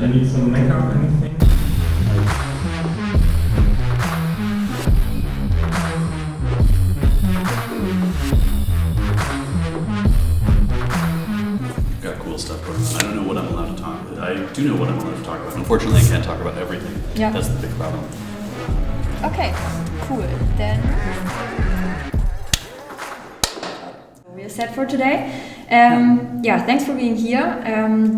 I need some makeup, anything? Got cool stuff going on. I don't know what I'm allowed to talk about. I do know what I'm allowed to talk about. Unfortunately, I can't talk about everything. Yeah. That's the big problem. Okay, cool. Then we're set for today. Yeah, thanks for being here.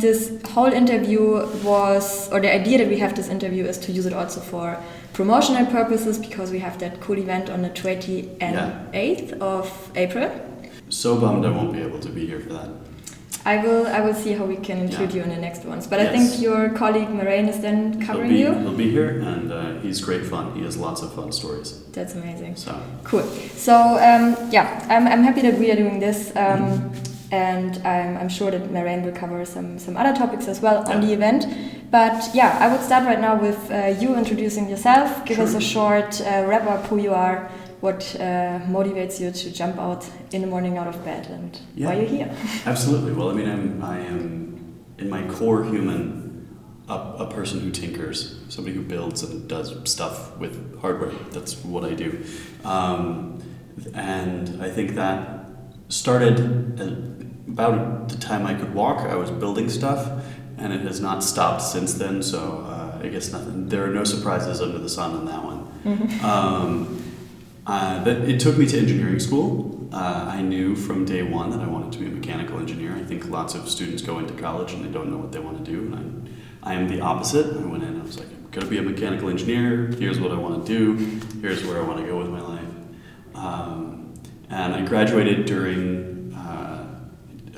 This whole interview was, or the idea that we have this interview is to use it also for promotional purposes, because we have that cool event on the 28th of April. So bummed I won't be able to be here for that. I will see how we can include you in the next ones. But Yes. I think your colleague Marain is then covering you. He'll be here, and he's great fun. He has lots of fun stories. That's amazing. So cool. So yeah, I'm happy that we are doing this, and I'm sure that Marain will cover some other topics as well on the event. But yeah, I would start right now with you introducing yourself. Give us a short wrap up who you are, what motivates you to jump out in the morning out of bed, and why you're here. Absolutely. Well, I mean, I am in my core human, a person who tinkers, somebody who builds and does stuff with hardware. That's what I do. And I think that started about the time I could walk. I was building stuff, and it has not stopped since then. So I guess nothing. There are no surprises under the sun on that one. But it took me to engineering school. I knew from day one that I wanted to be a mechanical engineer. I think lots of students go into college and they don't know what they want to do. And I am the opposite. I went in, I was like, I'm going to be a mechanical engineer. Here's what I want to do. Here's where I want to go with my life. And I graduated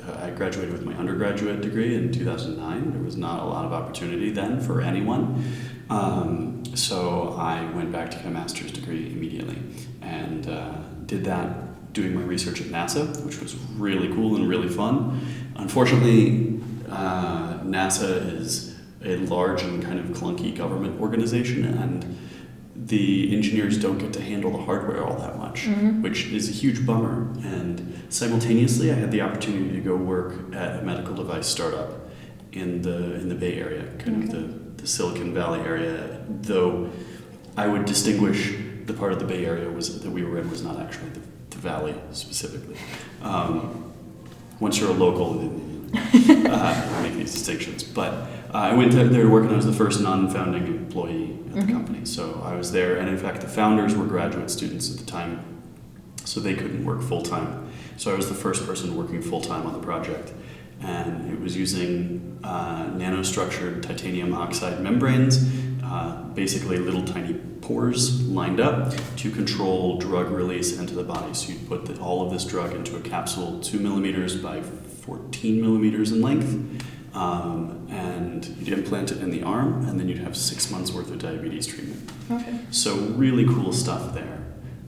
I graduated with my undergraduate degree in 2009. There was not a lot of opportunity then for anyone. So I went back to get a master's degree immediately, and did that doing my research at NASA, which was really cool and really fun. Unfortunately, NASA is a large and kind of clunky government organization, and the engineers don't get to handle the hardware all that much, which is a huge bummer. And simultaneously, I had the opportunity to go work at a medical device startup in the Bay Area, kind of the Silicon Valley area, though I would distinguish the part of the Bay Area that we were in was not actually the Valley specifically. Once you're a local, make these distinctions. But I went there to work, and I was the first non-founding employee at the company. So I was there, and in fact the founders were graduate students at the time, so they couldn't work full-time. So I was the first person working full-time on the project. And it was using nanostructured titanium oxide membranes, basically little tiny pores lined up to control drug release into the body. So you'd put all of this drug into a capsule 2 millimeters by 14 millimeters in length, and you'd implant it in the arm, and then you'd have 6 months worth of diabetes treatment. Okay. So really cool stuff there.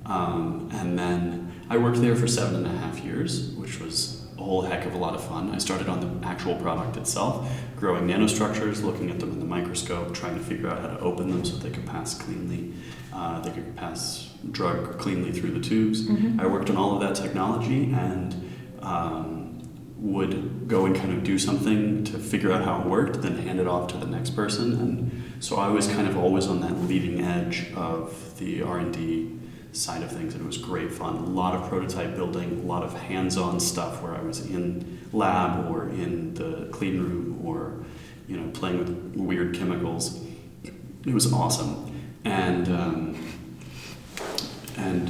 And then I worked there for 7.5 years, which was a whole heck of a lot of fun. I started on the actual product itself, growing nanostructures, looking at them in the microscope, trying to figure out how to open them so they could pass cleanly. They could pass drug cleanly through the tubes. I worked on all of that technology, and would go and kind of do something to figure out how it worked, then hand it off to the next person. And so I was kind of always on that leading edge of the R&D side of things, and it was great fun. A lot of prototype building, a lot of hands-on stuff where I was in lab or in the clean room, or playing with weird chemicals. It was awesome, and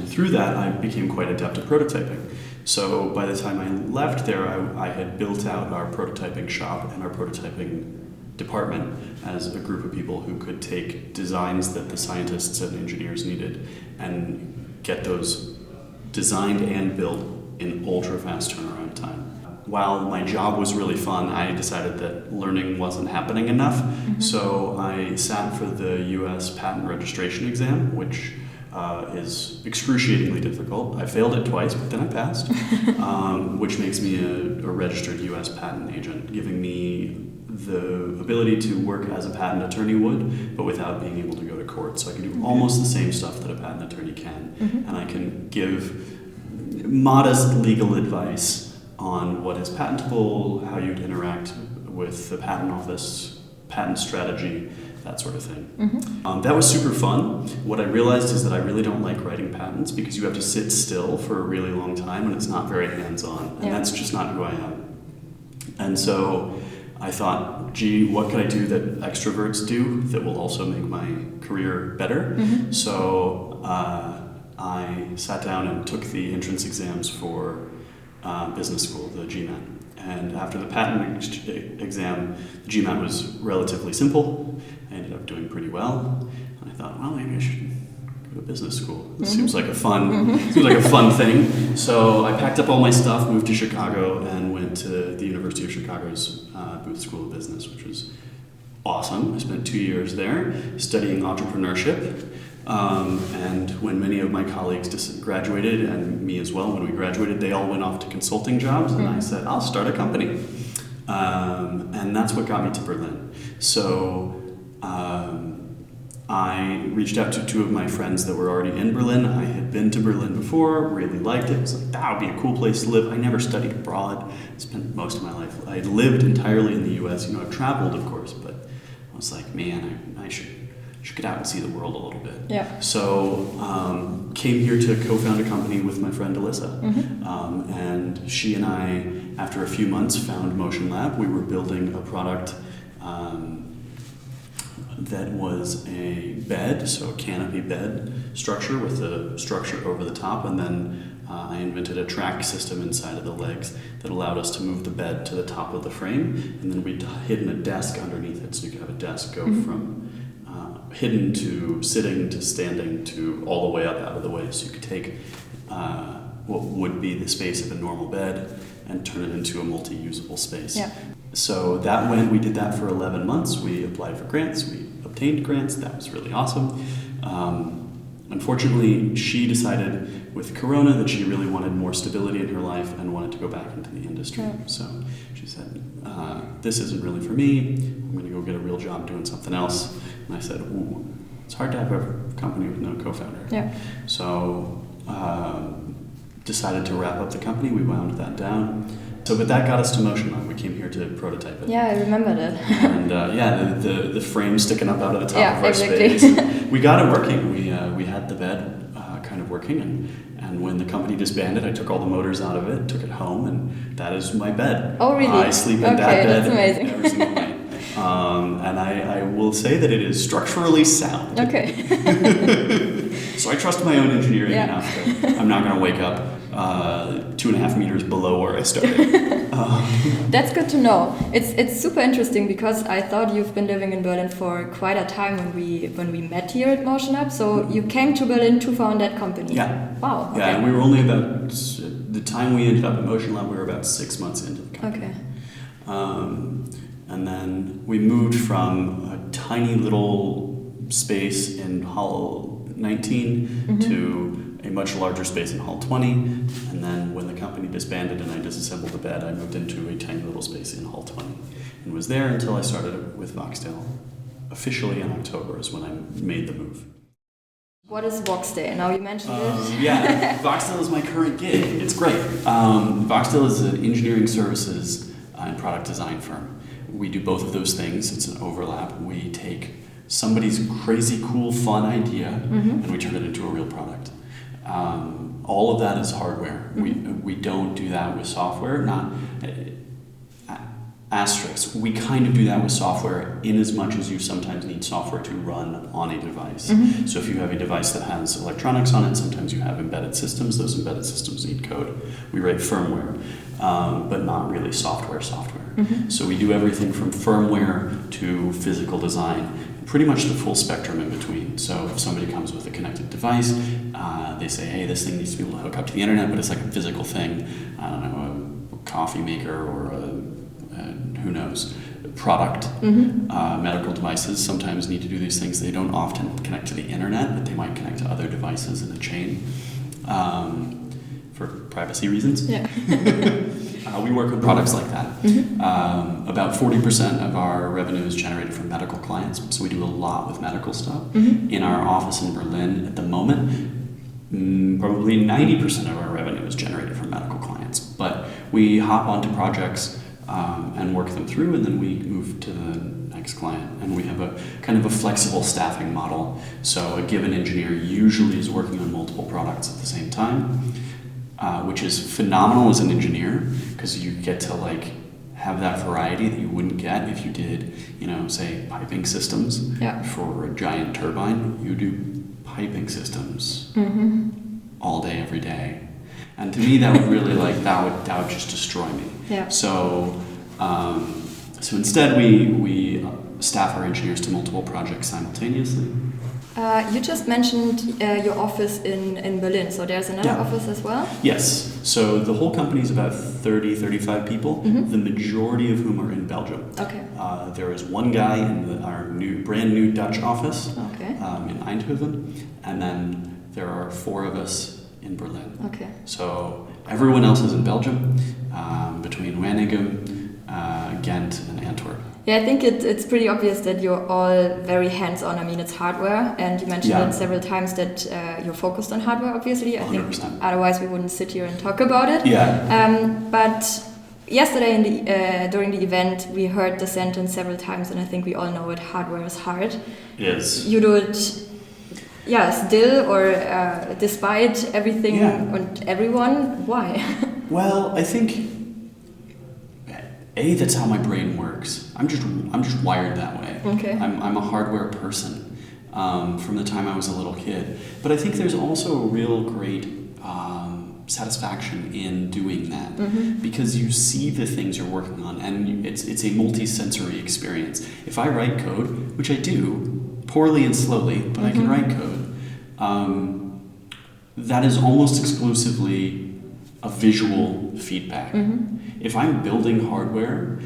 through that I became quite adept at prototyping. So by the time I left there, I had built out our prototyping shop and our prototyping department as a group of people who could take designs that the scientists and engineers needed and get those designed and built in ultra-fast turnaround time. While my job was really fun, I decided that learning wasn't happening enough, so I sat for the US patent registration exam, which is excruciatingly difficult. I failed it twice, but then I passed, which makes me a registered US patent agent, giving me the ability to work as a patent attorney would, but without being able to go to court. So I can do almost the same stuff that a patent attorney can, and I can give modest legal advice on what is patentable, how you'd interact with the patent office, patent strategy, that sort of thing. That was super fun. What I realized is that I really don't like writing patents because you have to sit still for a really long time and it's not very hands-on. And that's just not who I am. And so I thought, gee, what can I do that extroverts do that will also make my career better? So I sat down and took the entrance exams for business school, the GMAT. And after the patent exam, the GMAT was relatively simple. I ended up doing pretty well. And I thought, well, maybe I should go to business school. It seems like a fun thing. So I packed up all my stuff, moved to Chicago, and went to the University of Chicago's Booth School of Business, which was awesome. I spent 2 years there studying entrepreneurship. And when many of my colleagues graduated, and me as well, when we graduated, they all went off to consulting jobs, and I said, I'll start a company. And that's what got me to Berlin. So I reached out to 2 of my friends that were already in Berlin. I had been to Berlin before, really liked it. It was like, that would be a cool place to live. I never studied abroad. I spent most of my life, I had lived entirely in the US. You know, I've traveled, of course, but I was like, man, I should get out and see the world a little bit. Yeah. So came here to co-found a company with my friend Alyssa. And she and I, after a few months, found MotionLab. We were building a product that was a bed, so a canopy bed structure with a structure over the top, and then I invented a track system inside of the legs that allowed us to move the bed to the top of the frame, and then we'd hidden a desk underneath it, so you could have a desk go from hidden to sitting to standing to all the way up out of the way, so you could take what would be the space of a normal bed and turn it into a multi-usable space. Yeah. So we did that for 11 months. We applied for grants, we obtained grants. That was really awesome. Unfortunately, she decided with Corona that she really wanted more stability in her life and wanted to go back into the industry. Yeah. So she said, this isn't really for me. I'm going to go get a real job doing something else. And I said, ooh, it's hard to have a company with no co-founder. Yeah. So decided to wrap up the company. We wound that down. So, but that got us to MotionLab. We came here to prototype it. Yeah, I remember that. And the frame sticking up out of the top of our space. We got it working. We had the bed kind of working, and when the company disbanded, I took all the motors out of it, took it home, and that is my bed. Oh, really? I sleep in that bed that's amazing. every single night. And I will say that it is structurally sound. Okay. So I trust my own engineering enough that I'm not going to wake up 2.5 meters below where I started. That's good to know. It's super interesting because I thought you've been living in Berlin for quite a time when we met here at MotionLab. So you came to Berlin to found that company. Yeah. Wow. Okay. Yeah, and we were only about the time we ended up at MotionLab. We were about 6 months into the company. Okay. And then we moved from a tiny little space in Hall 19 to a much larger space in Hall 20. And then when the company disbanded and I disassembled the bed, I moved into a tiny little space in Hall 20 and was there until I started with Voxdale. Officially in October is when I made the move. What is Voxdale? Now you mentioned it. Yeah, Voxdale is my current gig. It's great. Voxdale is an engineering services and product design firm. We do both of those things. It's an overlap. We take somebody's crazy, cool, fun idea and we turn it into a real product. All of that is hardware. We don't do that with software. Not asterisk. We kind of do that with software in as much as you sometimes need software to run on a device. So if you have a device that has electronics on it, sometimes you have embedded systems. Those embedded systems need code. We write firmware, but not really software. So we do everything from firmware to physical design, pretty much the full spectrum in between. So if somebody comes with a connected device, they say, hey, this thing needs to be able to hook up to the internet, but it's like a physical thing. I don't know, a coffee maker or who knows, product. Medical devices sometimes need to do these things. They don't often connect to the internet, but they might connect to other devices in the chain for privacy reasons. Yeah. We work with products like that. About 40% of our revenue is generated from medical clients, so we do a lot with medical stuff. In our office in Berlin at the moment, probably 90% of our revenue is generated from medical clients. But we hop onto projects and work them through, and then we move to the next next client. And we have a kind of a flexible staffing model. So a given engineer usually is working on multiple products at the same time, which is phenomenal as an engineer because you get to like have that variety that you wouldn't get if you did, say piping systems for a giant turbine. You do piping systems all day, every day. And to me, that would really that would just destroy me. Yeah. So instead, we staff our engineers to multiple projects simultaneously. You just mentioned your office in Berlin, so there's another office as well? Yes. So the whole company is about 30, 35 people, the majority of whom are in Belgium. Okay. There is one guy in our brand new Dutch office in Eindhoven, and then there are 4 of us in Berlin. Okay. So everyone else is in Belgium, between Waregem, Ghent, and Antwerp. Yeah, I think it's pretty obvious that you're all very hands-on. I mean, it's hardware, and you mentioned it several times that you're focused on hardware, obviously. I 100%. think otherwise we wouldn't sit here and talk about it. Yeah. But yesterday during the event, we heard the sentence several times, and I think we all know it, hardware is hard. Yes. You do it, still, or despite everything and everyone. Why? Well, I think that's how my brain works. I'm just wired that way. Okay. I'm a hardware person from the time I was a little kid. But I think there's also a real great satisfaction in doing that because you see the things you're working on, and it's a multi-sensory experience. If I write code, which I do poorly and slowly, but I can write code, that is almost exclusively a visual feedback. If I'm building hardware,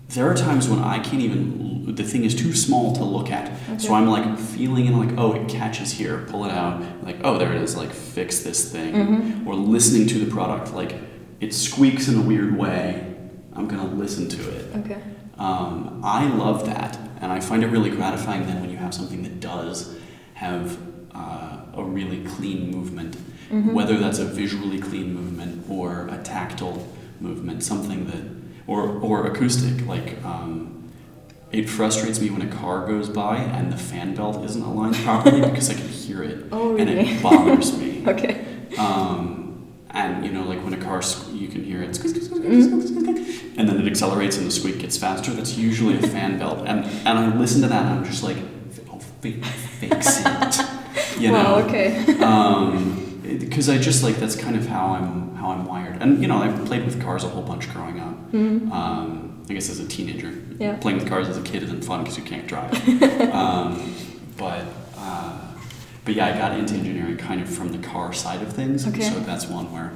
there are times when I can't even, the thing is too small to look at. Okay. So I'm like feeling and like, oh, it catches here, pull it out. Like, oh, there it is, like fix this thing. Or listening to the product, like it squeaks in a weird way. I'm gonna listen to it. Okay. I love that. And I find it really gratifying then when you have something that does have a really clean movement, whether that's a visually clean movement or a tactile movement, something that, or acoustic, like it frustrates me when a car goes by and the fan belt isn't aligned properly because I can hear it. Oh, really? And it bothers me. Okay. And like when a car, you can hear it, and then it accelerates and the squeak gets faster. That's usually a fan belt. And I listen to that and I'm just like, oh, fix it. Wow, okay. Because I just that's kind of how I'm wired. And I've played with cars a whole bunch growing up. I guess as a teenager. Yeah. Playing with cars as a kid isn't fun because you can't drive. But yeah, I got into engineering kind of from the car side of things. Okay. So that's one where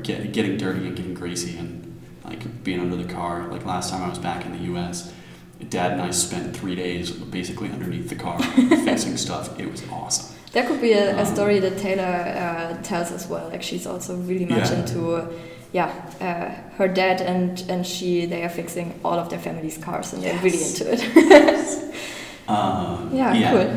getting dirty and getting greasy and like being under the car. Like last time I was back in the US, Dad and I spent 3 days basically underneath the car fixing stuff. It was awesome. That could be a story that Taylor tells as well. Like she's also really much into her dad and they are fixing all of their family's cars and they're really into it. Cool.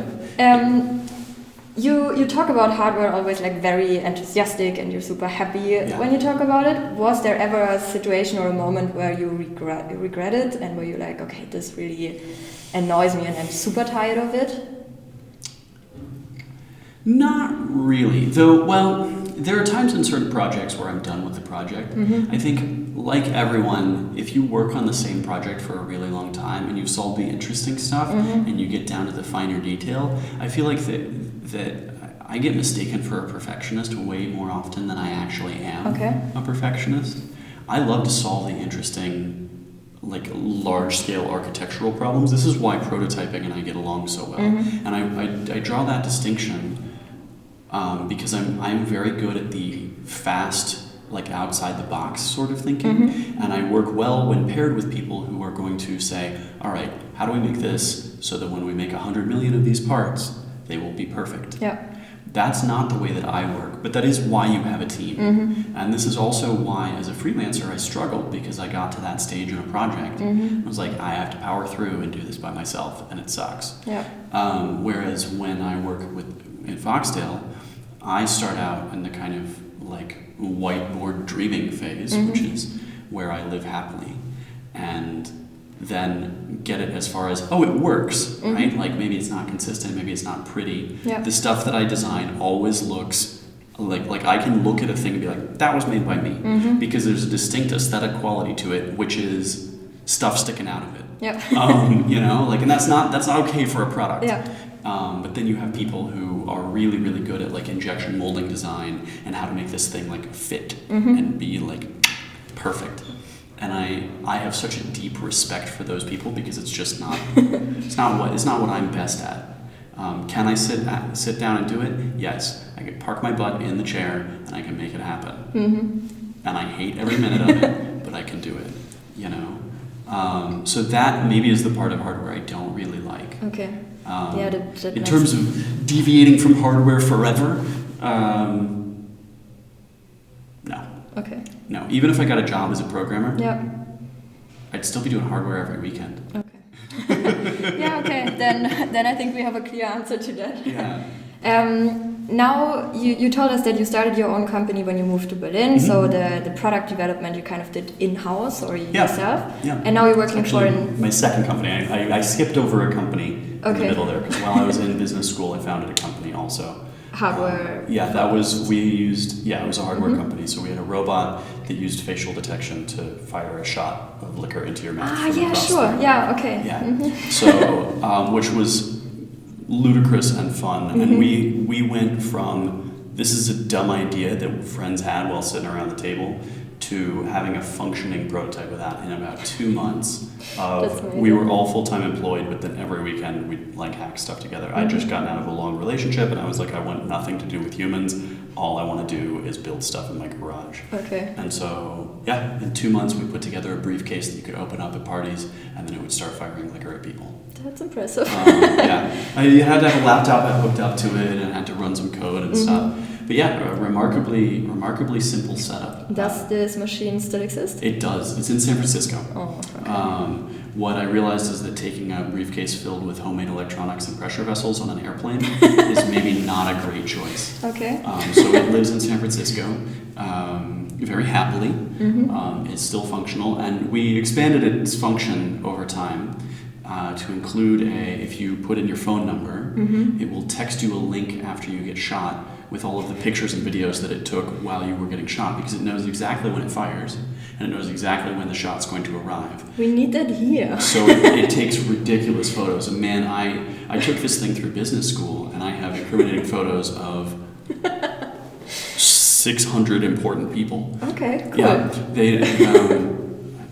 You talk about hardware always like very enthusiastic and you're super happy when you talk about it. Was there ever a situation or a moment where you regret it and where you're like, okay, this really annoys me and I'm super tired of it? Not really, though. Well, there are times in certain projects where I'm done with the project. I think, like everyone, if you work on the same project for a really long time and you solve the interesting stuff and you get down to the finer detail, I feel like that I get mistaken for a perfectionist way more often than I actually am a perfectionist. I love to solve the interesting, like large-scale architectural problems. This is why prototyping and I get along so well. And I draw that distinction because I'm very good at the fast, like outside the box sort of thinking, and I work well when paired with people who are going to say, all right, how do we make this so that when we make 100 million of these parts, they will be perfect. Yeah. That's not the way that I work, but that is why you have a team. And this is also why, as a freelancer, I struggled because I got to that stage in a project. I was like, I have to power through and do this by myself, and it sucks. Yeah. Whereas when I work in Voxdale, I start out in the kind of like whiteboard dreaming phase, which is where I live happily. And then get it as far as, it works, right? Like maybe it's not consistent, maybe it's not pretty. Yeah. The stuff that I design always looks like I can look at a thing and be like, that was made by me, because there's a distinct aesthetic quality to it, which is stuff sticking out of it. Yeah. And that's not okay for a product. Yeah. But then you have people who are really, really good at like injection molding design and how to make this thing like fit and be like perfect. And I have such a deep respect for those people because it's just not it's not what I'm best at. Can I sit down and do it? Yes. I can park my butt in the chair and I can make it happen. And I hate every minute of it, but I can do it. So that maybe is the part of hardware I don't really like. Okay. That in terms of deviating from hardware forever, no. Okay. No. Even if I got a job as a programmer, yeah, I'd still be doing hardware every weekend. Okay. Yeah. Okay. Then I think we have a clear answer to that. Yeah. Now you told us that you started your own company when you moved to Berlin. So the product development you kind of did in-house or yourself. Yeah. And now you're working for my second company. I skipped over a company in the middle there because while I was in business school, I founded a company also. Hardware. It was a hardware company. So we had a robot that used facial detection to fire a shot of liquor into your mouth. Yeah, okay. Yeah. So, which was ludicrous and fun. And we went from, this is a dumb idea that friends had while sitting around the table, to having a functioning prototype of that in about 2 months. We were all full-time employed, but then every weekend we'd like hack stuff together. I'd just gotten out of a long relationship and I was like, I want nothing to do with humans. All I want to do is build stuff in my garage. Okay. And so, in 2 months we put together a briefcase that you could open up at parties and then it would start firing liquor at people. That's impressive. You had to have a laptop hooked up to it and had to run some code and stuff. But a remarkably simple setup. Does this machine still exist? It does. It's in San Francisco. Oh, okay. What I realized is that taking a briefcase filled with homemade electronics and pressure vessels on an airplane is maybe not a great choice. Okay. So it lives in San Francisco very happily. It's still functional, and we expanded its function over time. To include if you put in your phone number, it will text you a link after you get shot with all of the pictures and videos that it took while you were getting shot, because it knows exactly when it fires and it knows exactly when the shot's going to arrive. We need that here. So it takes ridiculous photos. And man, I took this thing through business school and I have incriminating photos of 600 important people. Okay, cool. Yeah,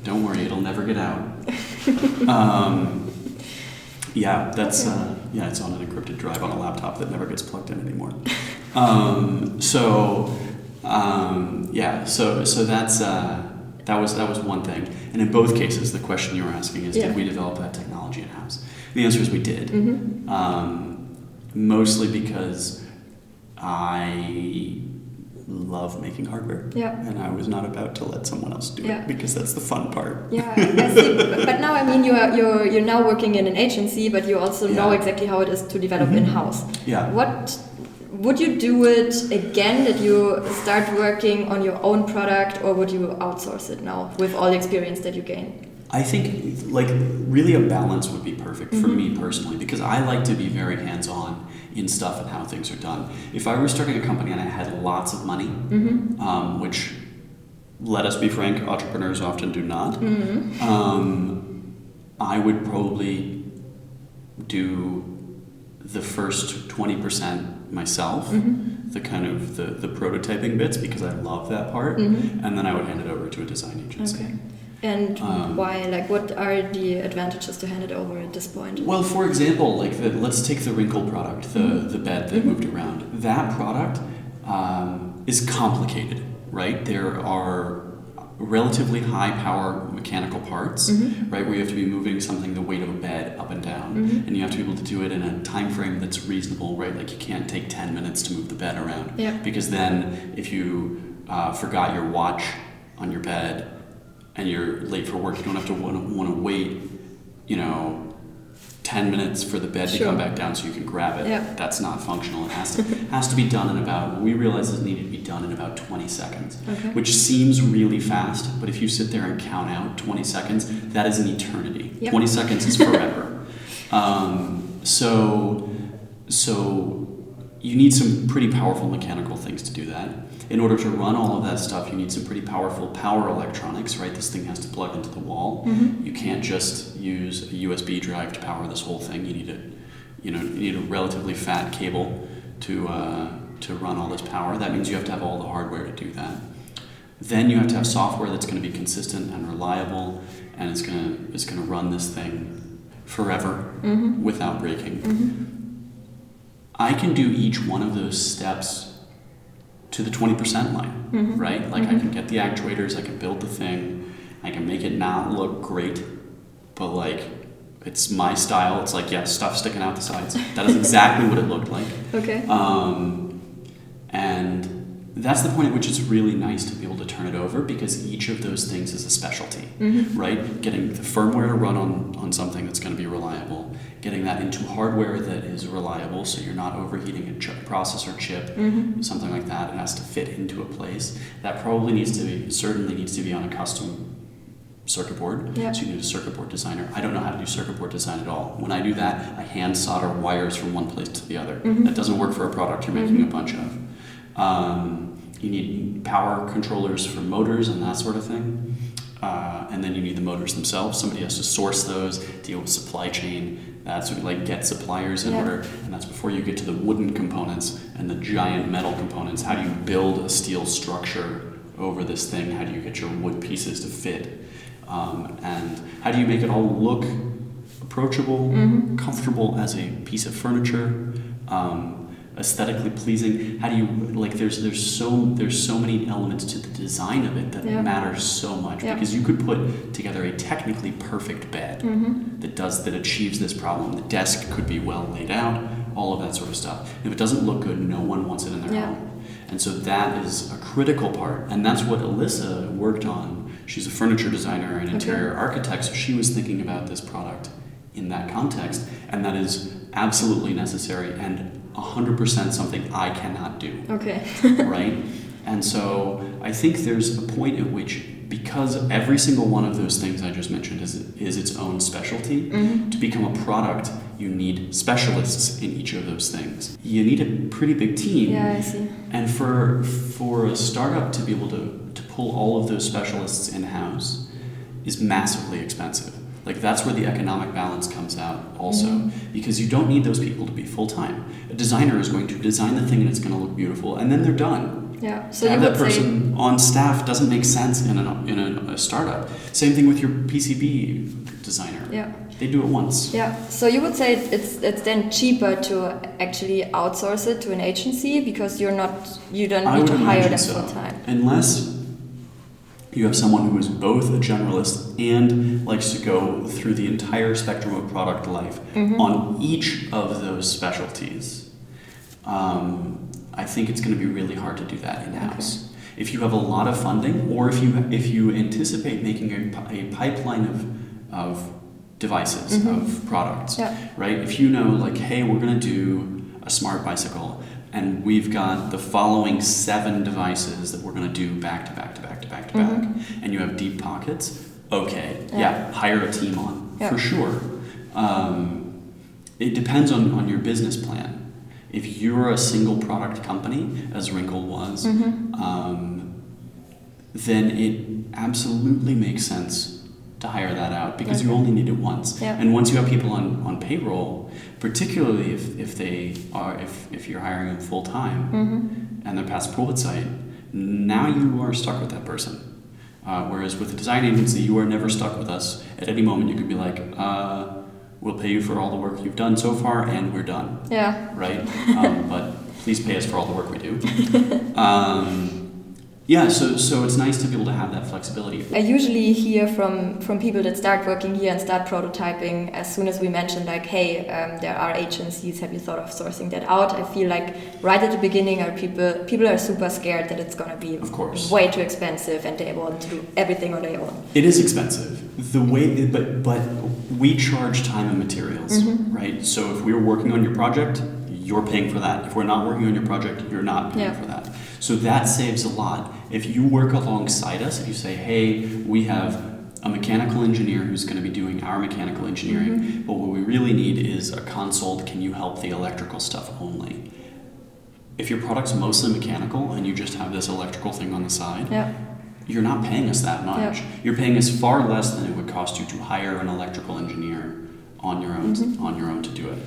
don't worry, it'll never get out. It's on an encrypted drive on a laptop that never gets plugged in anymore. So that was one thing. And in both cases, the question you were asking is, did we develop that technology in-house? The answer is we did. Mostly because I love making hardware. Yeah. And I was not about to let someone else do it because that's the fun part. Yeah, I see. But now, I mean, you're now working in an agency, but you also know exactly how it is to develop in-house. Yeah. What would you do it again? Did you start working on your own product, or would you outsource it now with all the experience that you gain? I think really a balance would be perfect for me personally, because I like to be very hands-on in stuff and how things are done. If I were starting a company and I had lots of money, which, let us be frank, entrepreneurs often do not, I would probably do the first 20% myself, the kind of the prototyping bits, because I love that part, and then I would hand it over to a design agency. Okay. And why? Like, what are the advantages to hand it over at this point? Well, for example, let's take the wrinkle product, the bed that moved around. That product is complicated, right? There are relatively high power mechanical parts, right, where you have to be moving something the weight of a bed up and down, and you have to be able to do it in a time frame that's reasonable, right? Like, you can't take 10 minutes to move the bed around, because then if you forgot your watch on your bed and you're late for work, you don't have to want to wait, 10 minutes for the bed to come back down so you can grab it. Yeah. That's not functional. It has to be done in about, we realized it needed to be done in about 20 seconds, which seems really fast, but if you sit there and count out 20 seconds, that is an eternity. Yep. 20 seconds is forever. So you need some pretty powerful mechanical things to do that. In order to run all of that stuff, you need some pretty powerful power electronics, right? This thing has to plug into the wall. You can't just use a USB drive to power this whole thing. You need a relatively fat cable to run all this power. That means you have to have all the hardware to do that. Then you have to have software that's going to be consistent and reliable, and it's going to run this thing forever without breaking. I can do each one of those steps to the 20% line, right? Like I can get the actuators, I can build the thing, I can make it not look great, but like it's my style. It's like, yeah, stuff sticking out the sides. That is exactly what it looked like. Okay. And that's the point at which it's really nice to be able to turn it over, because each of those things is a specialty, right? Getting the firmware to run on something that's going to be reliable, getting that into hardware that is reliable so you're not overheating a processor chip, something like that. It has to fit into a place. That probably certainly needs to be on a custom circuit board. Yeah. So you need a circuit board designer. I don't know how to do circuit board design at all. When I do that, I hand solder wires from one place to the other. That doesn't work for a product you're making a bunch of. You need power controllers for motors and that sort of thing. And then you need the motors themselves. Somebody has to source those, deal with supply chain. That's sort of like get suppliers in order. And that's before you get to the wooden components and the giant metal components. How do you build a steel structure over this thing? How do you get your wood pieces to fit? And how do you make it all look approachable, comfortable as a piece of furniture? Aesthetically pleasing. How do you, like, there's so many elements to the design of it that matters so much, because you could put together a technically perfect bed that achieves this problem. The desk could be well laid out, all of that sort of stuff. And if it doesn't look good, no one wants it in their home. And so that is a critical part, and that's what Alyssa worked on. She's a furniture designer and interior architect, so she was thinking about this product in that context, and that is absolutely necessary and 100% something I cannot do. Okay. Right? And so I think there's a point at which, because every single one of those things I just mentioned is its own specialty, to become a product, you need specialists in each of those things. You need a pretty big team. Yeah, I see. And for a startup to be able to pull all of those specialists in-house is massively expensive. Like, that's where the economic balance comes out also, because you don't need those people to be full-time. A designer is going to design the thing and it's going to look beautiful, and then they're done. Yeah. So to have that person on staff doesn't make sense in a startup. Same thing with your PCB designer. Yeah. They do it once. Yeah. So you would say it's then cheaper to actually outsource it to an agency, because you don't need to hire them full-time. Unless you have someone who is both a generalist and likes to go through the entire spectrum of product life on each of those specialties. I think it's going to be really hard to do that in-house. Okay. If you have a lot of funding, or if you anticipate making a pipeline of devices, of products, right? If you know, like, hey, we're going to do a smart bicycle, and we've got the following 7 devices that we're going to do back to back to back to back to back, and you have deep pockets, okay, hire a team on, for sure. It depends on your business plan. If you're a single product company, as Wrinkle was, then it absolutely makes sense to hire that out, because you only need it once. And once you have people on payroll, particularly if you're hiring them full time and they're past Pulpit site, now you are stuck with that person. Whereas with a design agency, you are never stuck with us. At any moment, you could be like, we'll pay you for all the work you've done so far, and we're done. Yeah. Right? But please pay us for all the work we do. Yeah, so it's nice to be able to have that flexibility. I usually hear from people that start working here and start prototyping as soon as we mention like, hey, there are agencies, have you thought of sourcing that out? I feel like right at the beginning people are super scared that it's going to be way too expensive and they want to do everything on their own. It is expensive. But we charge time and materials, right? So if we're working on your project, you're paying for that. If we're not working on your project, you're not paying for that. So that saves a lot. If you work alongside us, if you say, hey, we have a mechanical engineer who's going to be doing our mechanical engineering, but what we really need is a consult, can you help the electrical stuff only? If your product's mostly mechanical and you just have this electrical thing on the side, you're not paying us that much. You're paying us far less than it would cost you to hire an electrical engineer on your own to do it.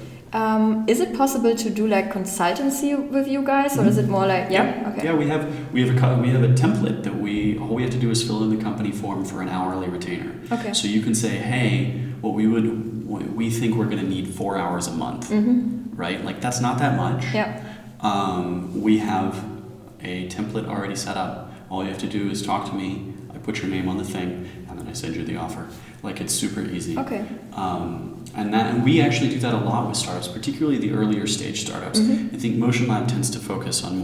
Is it possible to do like consultancy with you guys, or is it more like Okay. Yeah, we have a template that all we have to do is fill in the company form for an hourly retainer. Okay. So you can say, hey, we think we're going to need 4 hours a month, right? Like that's not that much. Yeah. We have a template already set up. All you have to do is talk to me. I put your name on the thing, and then I send you the offer. Like it's super easy. Okay. And we actually do that a lot with startups, particularly the earlier stage startups. I think MotionLab tends to focus on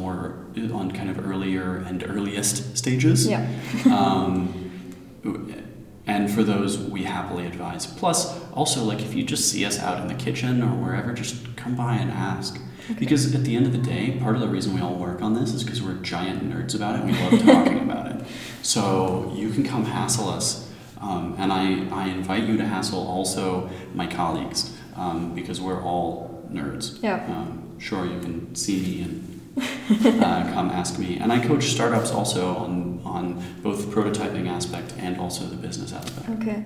kind of earlier and earliest stages. Yeah. And for those, we happily advise. Plus, also, like if you just see us out in the kitchen or wherever, just come by and ask. Okay. Because at the end of the day, part of the reason we all work on this is because we're giant nerds about it. We love talking about it. So you can come hassle us. And I invite you to hassle also my colleagues because we're all nerds. Yeah. Sure, you can see me and come ask me. And I coach startups also on both the prototyping aspect and also the business aspect. Okay.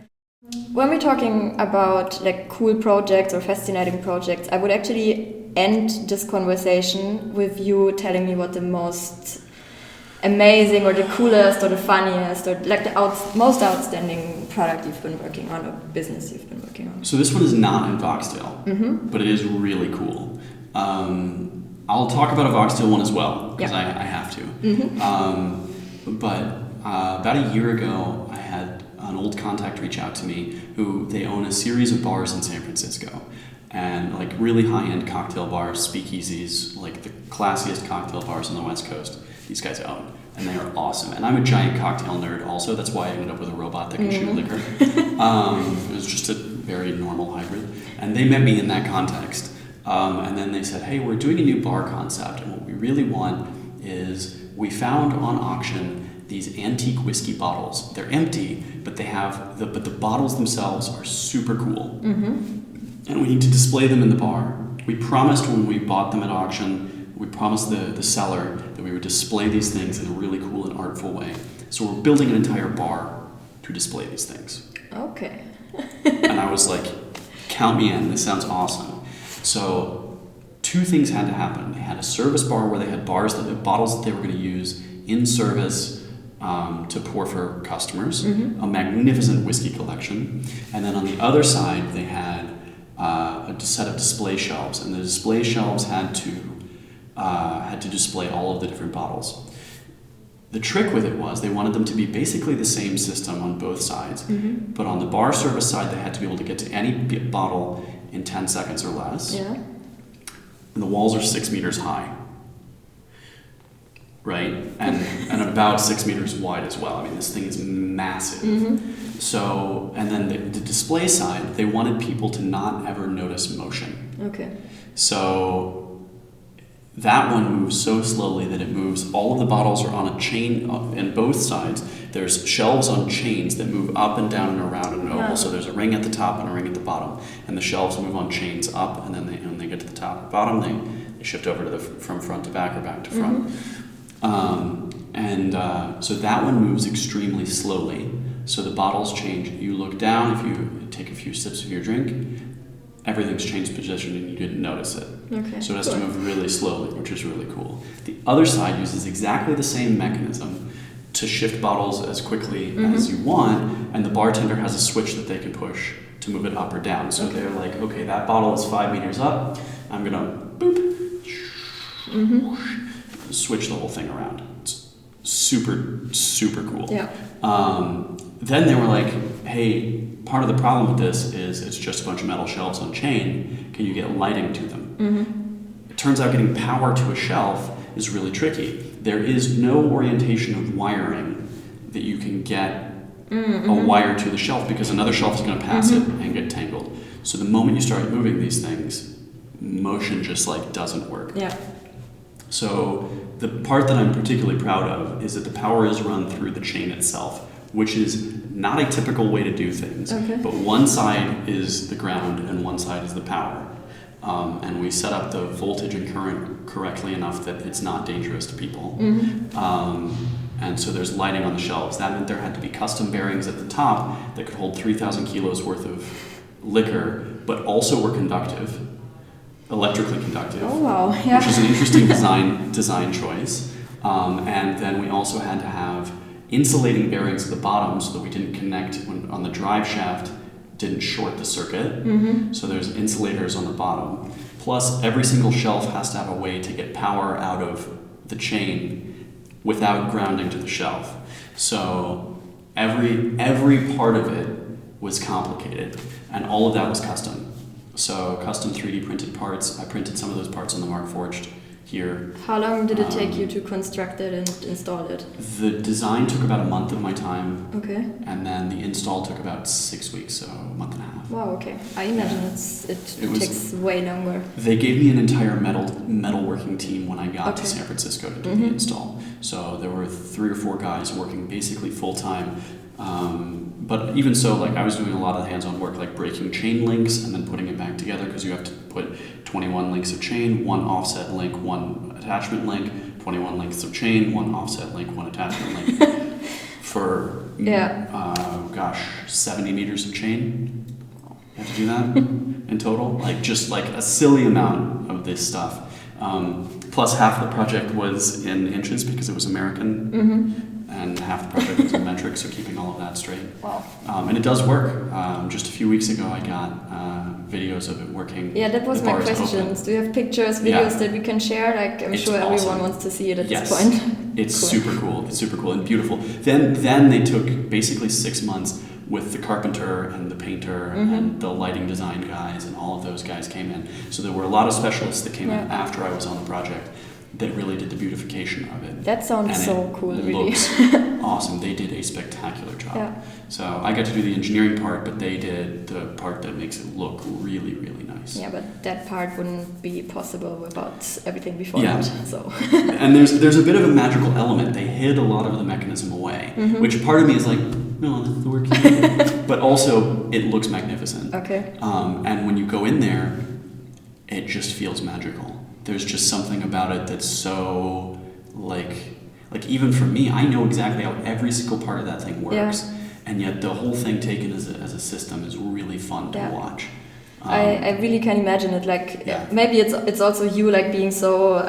When we're talking about like cool projects or fascinating projects, I would actually end this conversation with you telling me what the most amazing or the coolest or the funniest or like the most outstanding product you've been working on or business you've been working on. So this one is not in Voxdale, but it is really cool. I'll talk about a Voxdale one as well because I have to. But about a year ago, I had an old contact reach out to me who they own a series of bars in San Francisco. And like really high-end cocktail bars, speakeasies, like the classiest cocktail bars on the West Coast, these guys own. And they are awesome. And I'm a giant cocktail nerd also. That's why I ended up with a robot that can shoot liquor. It was just a very normal hybrid. And they met me in that context. And then they said, hey, we're doing a new bar concept. And what we really want is we found on auction these antique whiskey bottles. They're empty, but but the bottles themselves are super cool. And we need to display them in the bar. We promised when we bought them at auction, we promised the seller that we would display these things in a really cool and artful way. So we're building an entire bar to display these things. Okay. And I was like, count me in, this sounds awesome. So 2 things had to happen. They had a service bar where they had bottles that they were going to use in service to pour for customers, a magnificent whiskey collection. And then on the other side, they had a set of display shelves, and the display shelves had to display all of the different bottles. The trick with it was they wanted them to be basically the same system on both sides, but on the bar service side, they had to be able to get to any bottle in 10 seconds or less. Yeah. And the walls are 6 meters high, right? And about 6 meters wide as well. I mean, this thing is massive. So, and then the display side, they wanted people to not ever notice motion. Okay. So that one moves so slowly that it moves. All of the bottles are on a chain in both sides. There's shelves on chains that move up and down and around in an oval. So there's a ring at the top and a ring at the bottom. And the shelves move on chains up, and then when they get to the top and bottom, they shift over to from front to back or back to front. So that one moves extremely slowly. So the bottles change. You look down, if you take a few sips of your drink, everything's changed position and you didn't notice it. Okay. So it has to move really slowly, which is really cool. The other side uses exactly the same mechanism to shift bottles as quickly as you want, and the bartender has a switch that they can push to move it up or down. So they're like, okay, that bottle is 5 meters up, I'm gonna boop, switch the whole thing around. It's super cool. Yeah. Then they were like, hey, part of the problem with this is it's just a bunch of metal shelves on chain. Can you get lighting to them? Mm-hmm. It turns out getting power to a shelf is really tricky. There is no orientation of wiring that you can get a wire to the shelf, because another shelf is going to pass it and get tangled. So the moment you start moving these things, motion just like doesn't work. Yeah. So the part that I'm particularly proud of is that the power is run through the chain itself, which is not a typical way to do things. Okay. But one side is the ground and one side is the power. And we set up the voltage and current correctly enough that it's not dangerous to people. And so there's lighting on the shelves. That meant there had to be custom bearings at the top that could hold 3,000 kilos worth of liquor, but also were conductive, electrically conductive. Oh wow! Yeah. Which is an interesting design choice. And then we also had to have insulating bearings at the bottom so that we didn't connect on the drive shaft, didn't short the circuit. So there's insulators on the bottom. Plus, every single shelf has to have a way to get power out of the chain without grounding to the shelf. So every part of it was complicated, and all of that was custom. So custom 3D printed parts. I printed some of those parts on the Markforged here. How long did it take you to construct it and install it? The design took about a month of my time. Okay. And then the install took about 6 weeks, so a month and a half. Wow, okay. I imagine it takes way longer. They gave me an entire metalworking team when I got to San Francisco to do the install. So there were 3 or 4 guys working basically full time. But even so, like I was doing a lot of hands-on work, like breaking chain links and then putting it back together, because you have to put 21 links of chain, 1 offset link, 1 attachment link, 21 links of chain, 1 offset link, 1 attachment link for 70 meters of chain. You have to do that in total, like just like a silly amount of this stuff. Plus half the project was in inches because it was American. And half the project was in metric, so keeping all of that straight. Wow. And it does work. Just a few weeks ago, I got videos of it working. Yeah, that was my question. Do you have pictures, videos that we can share? Like, I'm sure everyone wants to see it at this point. It's cool. Super cool. It's super cool and beautiful. Then they took basically 6 months with the carpenter and the painter and the lighting design guys, and all of those guys came in. So there were a lot of specialists that came in after I was on the project that really did the beautification of it. That sounds so cool, really. Looks awesome. They did a spectacular job. Yeah. So I got to do the engineering part, but they did the part that makes it look really, really nice. Yeah, but that part wouldn't be possible without everything before that. So. And there's a bit of a magical element. They hid a lot of the mechanism away, which part of me is like, no, that's the work you did. But also, it looks magnificent. Okay. And when you go in there, it just feels magical. There's just something about it that's so, like even for me, I know exactly how every single part of that thing works, and yet the whole thing taken as a system is really fun to watch. I really can imagine it. Like maybe it's also you like being so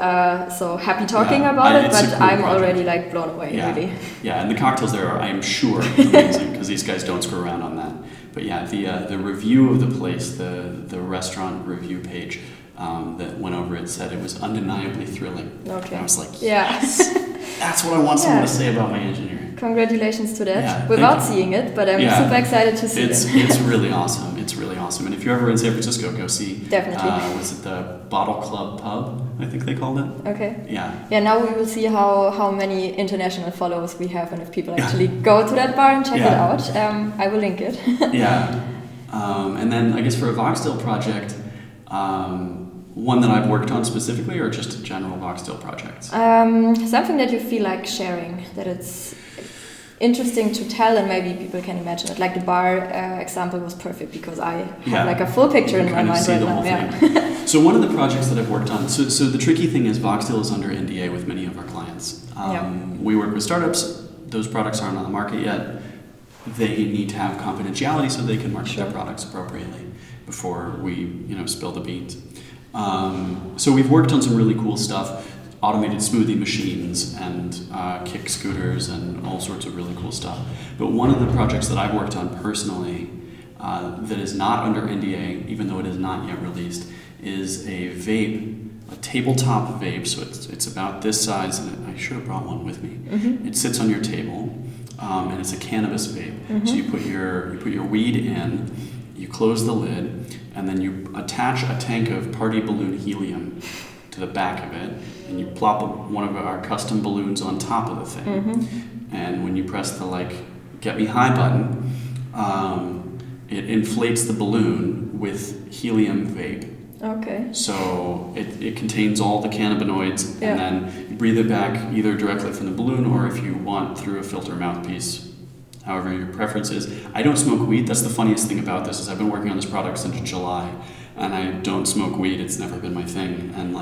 happy talking about it, but I'm already like blown away. Really. Yeah, and the cocktails there are, I am sure, amazing, because these guys don't screw around on that. But yeah, the review of the place, the restaurant review page. That went over it said it was undeniably thrilling. Okay. I was like, yes, that's what I want someone to say about my engineering. Congratulations to that. Without seeing it, but I'm super excited to see it. It's really awesome. It's really awesome. And if you're ever in San Francisco, go see. Definitely. Was it the Bottle Club Pub? I think they called it. Okay. Yeah. Yeah. Now we will see how many international followers we have, and if people actually go to that bar and check it out. I will link it. And then I guess for a Voxdale project. One that I've worked on specifically, or just general Voxdale projects? Something that you feel like sharing, that it's interesting to tell, and maybe people can imagine it. Like the bar example was perfect because I have like a full picture in my mind right now. So one of the projects that I've worked on, so the tricky thing is Voxdale is under NDA with many of our clients. We work with startups. Those products aren't on the market yet. They need to have confidentiality so they can market their products appropriately before we spill the beans. So we've worked on some really cool stuff, automated smoothie machines and kick scooters and all sorts of really cool stuff. But one of the projects that I've worked on personally that is not under NDA, even though it is not yet released, is a vape a tabletop vape, so it's about this size, and I should have brought one with me. It sits on your table, and it's a cannabis vape. So you put your weed in, you close the lid, and then you attach a tank of party balloon helium to the back of it, and you plop one of our custom balloons on top of the thing. And when you press the get me high button, it inflates the balloon with helium vape. Okay. So it contains all the cannabinoids, and then you breathe it back either directly from the balloon or if you want through a filter mouthpiece, however your preference is. I don't smoke weed. That's the funniest thing about this is I've been working on this product since July, and I don't smoke weed. It's never been my thing, and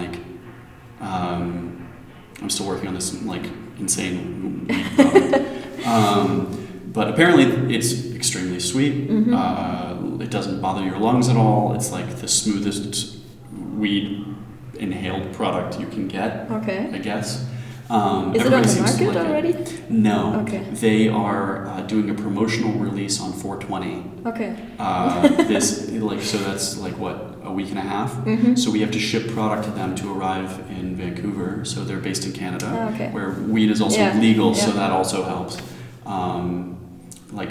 I'm still working on this insane weed product. But apparently it's extremely sweet. It doesn't bother your lungs at all. It's like the smoothest weed inhaled product you can get, I guess. Is it on the market already? No. Okay. They are doing a promotional release on 420. Okay. So that's a week and a half. So we have to ship product to them to arrive in Vancouver. So they're based in Canada, where weed is also legal, so that also helps.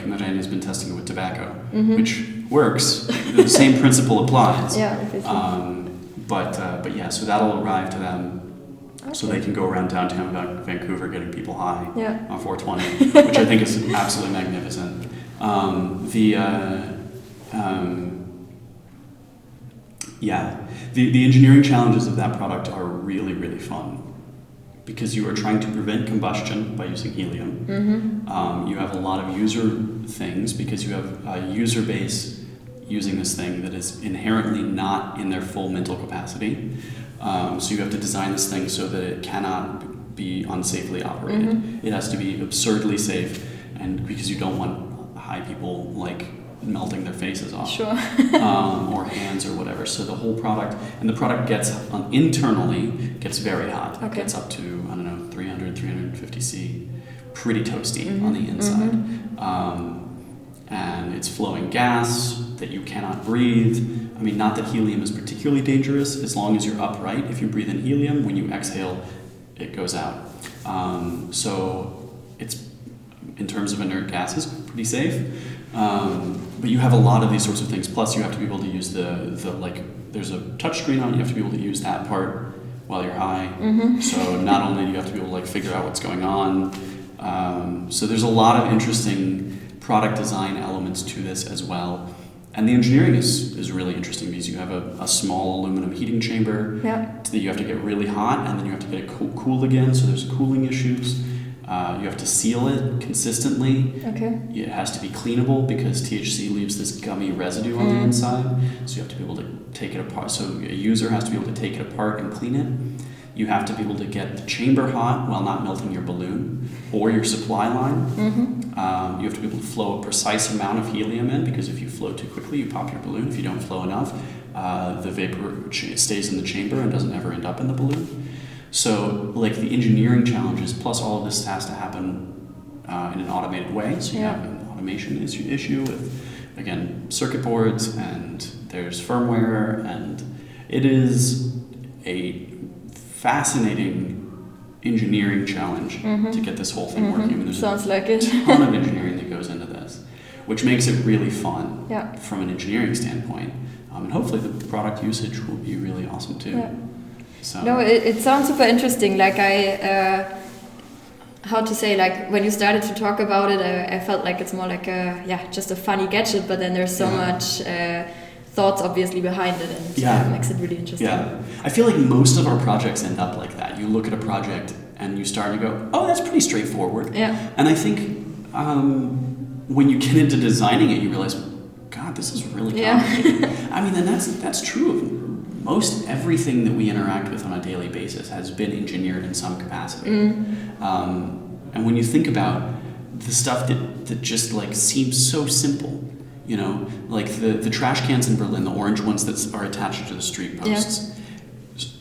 Nadine has been testing it with tobacco, which works. The same principle applies. But yeah, so that'll arrive to them, so they can go around downtown Vancouver getting people high on 420, which I think is absolutely magnificent. The engineering challenges of that product are really, really fun. Because you are trying to prevent combustion by using helium. You have a lot of user things because you have a user base using this thing that is inherently not in their full mental capacity. So you have to design this thing so that it cannot be unsafely operated. It has to be absurdly safe, and because you don't want high people melting their faces off, or hands or whatever. So the whole product, and the product internally gets very hot. It gets up to 300, 350 C, pretty toasty on the inside. And it's flowing gas that you cannot breathe. I mean, not that helium is particularly dangerous as long as you're upright. If you breathe in helium, when you exhale, it goes out. So it's, in terms of inert gases, pretty safe. But you have a lot of these sorts of things. Plus, you have to be able to use there's a touch screen on it. You have to be able to use that part while you're high. So not only do you have to be able to figure out what's going on. So there's a lot of interesting product design elements to this as well. And the engineering is really interesting because you have a small aluminum heating chamber that you have to get really hot, and then you have to get it cool again. So there's cooling issues. You have to seal it consistently. It has to be cleanable because THC leaves this gummy residue on the inside. So you have to be able to take it apart. So a user has to be able to take it apart and clean it. You have to be able to get the chamber hot while not melting your balloon or your supply line. You have to be able to flow a precise amount of helium in, because if you flow too quickly, you pop your balloon. If you don't flow enough, the vapor stays in the chamber and doesn't ever end up in the balloon. So, the engineering challenges, plus all of this has to happen in an automated way. So you have an automation issue with, again, circuit boards, and there's firmware, and it is a fascinating engineering challenge to get this whole thing working. I mean, there's a ton of engineering that goes into this, which makes it really fun from an engineering standpoint. And hopefully the product usage will be really awesome too. So. No, it sounds super interesting. When you started to talk about it, I felt like it's more just a funny gadget, but then there's so much thoughts obviously behind it, and it makes it really interesting. I feel like most of our projects end up like that. You look at a project and you start to go, oh, that's pretty straightforward. And I think when you get into designing it, you realize, God, this is really complicated. I mean, and that's true of most everything that we interact with on a daily basis has been engineered in some capacity. And when you think about the stuff that just seems so simple, the trash cans in Berlin, the orange ones that are attached to the street posts.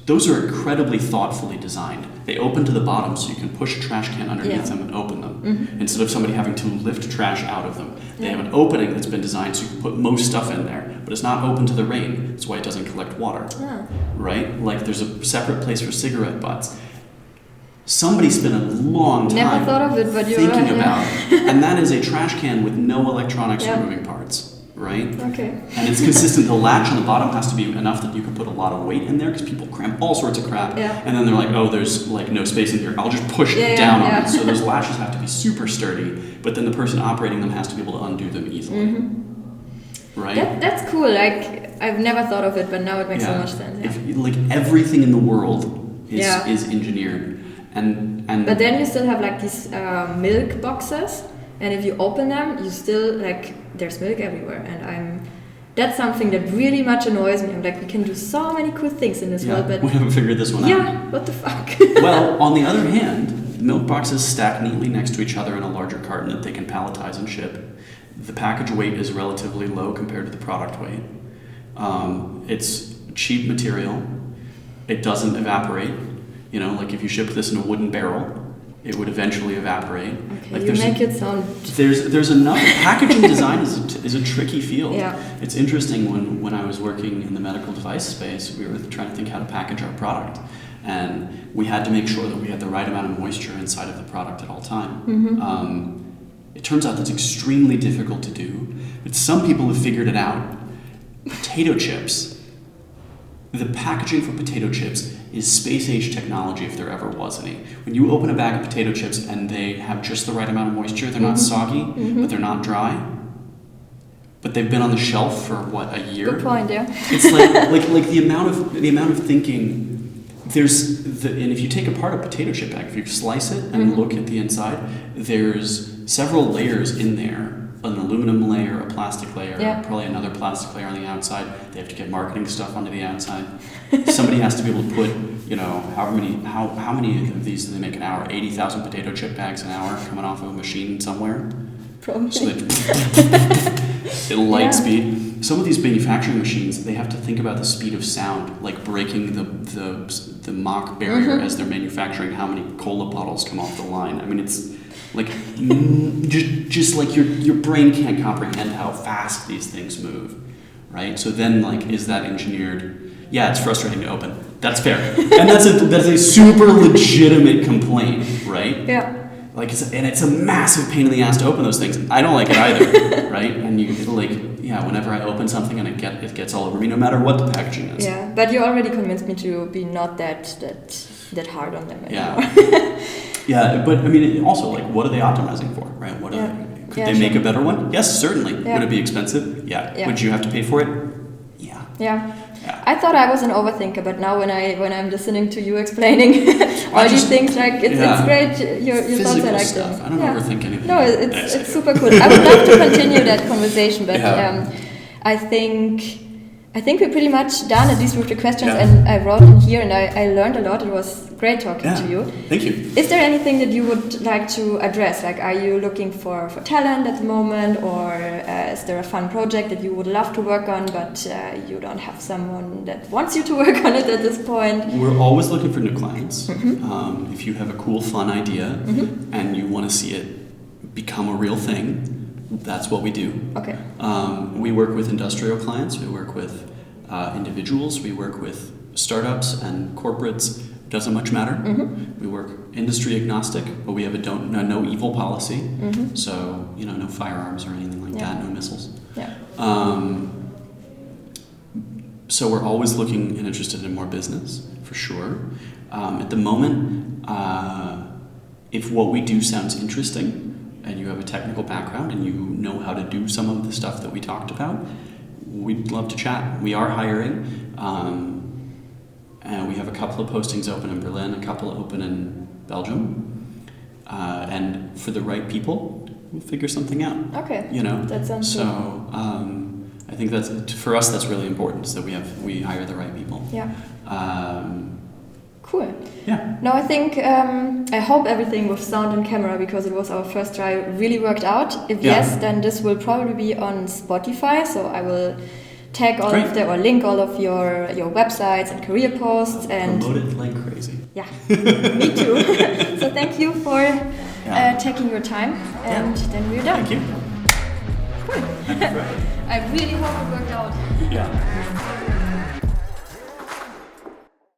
those are incredibly thoughtfully designed. They open to the bottom so you can push a trash can underneath them and open them, instead of somebody having to lift trash out of them. They have an opening that's been designed so you can put most stuff in there, but it's not open to the rain. That's why it doesn't collect water, right? Like there's a separate place for cigarette butts. Somebody spent a long time Never thought of it, but you're thinking right, about, and that is a trash can with no electronics or moving parts. Right? Okay. And it's consistent. The latch on the bottom has to be enough that you can put a lot of weight in there because people cram all sorts of crap. And then they're like, oh, there's like no space in here. I'll just push down on it. So those latches have to be super sturdy, but then the person operating them has to be able to undo them easily. Right? That's cool. Like, I've never thought of it, but now it makes so much sense. If, like everything in the world is engineered. And but then you still have like these milk boxes. And if you open them, you still, like, there's milk everywhere. And that's something that really much annoys me. I'm like, we can do so many cool things in this world, but... we haven't figured this one out. Yeah, what the fuck? Well, on the other hand, milk boxes stack neatly next to each other in a larger carton that they can palletize and ship. The package weight is relatively low compared to the product weight. It's cheap material. It doesn't evaporate. You know, like if you shipped this in a wooden barrel, it would eventually evaporate. Okay, like you make it sound... There's enough... Packaging design is a tricky field. Yeah. It's interesting, when I was working in the medical device space, we were trying to think how to package our product. And we had to make sure that we had the right amount of moisture inside of the product at all time. It turns out that's extremely difficult to do, but some people have figured it out. Potato chips. The packaging for potato chips is space-age technology if there ever was any. When you open a bag of potato chips and they have just the right amount of moisture, they're not soggy, but they're not dry. But they've been on the shelf for what, a year? Good point, yeah. It's like the amount of thinking. And if you take apart a potato chip bag, if you slice it and look at the inside, there's several layers in there. An aluminum layer, a plastic layer, probably another plastic layer on the outside. They have to get marketing stuff onto the outside. Somebody has to be able to put, you know, how many of these do they make an hour? 80,000 potato chip bags an hour coming off of a machine somewhere? Probably. So at light speed. Some of these manufacturing machines, they have to think about the speed of sound, like breaking the Mach barrier as they're manufacturing how many cola bottles come off the line. I mean, it's like just like your brain can't comprehend how fast these things move, right? So then, like, is that engineered? Yeah, it's frustrating to open. That's fair, and that's a super legitimate complaint, right? Yeah. Like, it's a massive pain in the ass to open those things. I don't like it either, right? And you like, whenever I open something and it gets all over me, no matter what the packaging is. Yeah, but you already convinced me to be not that hard on them anymore. Yeah. Yeah, but I mean, also, like, what are they optimizing for, right? Could they make a better one? Yes, certainly. Yeah. Would it be expensive? Yeah. Would you have to pay for it? Yeah. Yeah. I thought I was an overthinker, but now when I'm listening to you explaining all these things, like it's great. Your thoughts are like stuff. I don't overthink anything. No, it's super cool. I would love to continue that conversation, but I think we're pretty much done, at least with the questions, and I wrote in here and I learned a lot. It was great talking to you. Thank you. Is there anything that you would like to address? Like, are you looking for talent at the moment, or is there a fun project that you would love to work on, but you don't have someone that wants you to work on it at this point? We're always looking for new clients. If you have a cool, fun idea and you want to see it become a real thing, that's what we do. Okay. We work with industrial clients. We work with individuals. We work with startups and corporates. Doesn't much matter. We work industry agnostic, but we have a no evil policy. So, no firearms or anything like that. No missiles. Yeah. So we're always looking and interested in more business, for sure. At the moment, if what we do sounds interesting, and you have a technical background and you know how to do some of the stuff that we talked about, we'd love to chat. We are hiring. And we have a couple of postings open in Berlin, a couple open in Belgium. And for the right people, we'll figure something out. Okay. That sounds good. So I think for us that's really important, is that we hire the right people. Yeah. Cool. Yeah. No, I think I hope everything with sound and camera, because it was our first try, really worked out. If yes, then this will probably be on Spotify. So I will tag all Great. of the or link all of your websites and career posts and promote it like crazy. Yeah, me too. So thank you for taking your time, and then we're done. Thank you. Cool. I really hope it worked out. Yeah.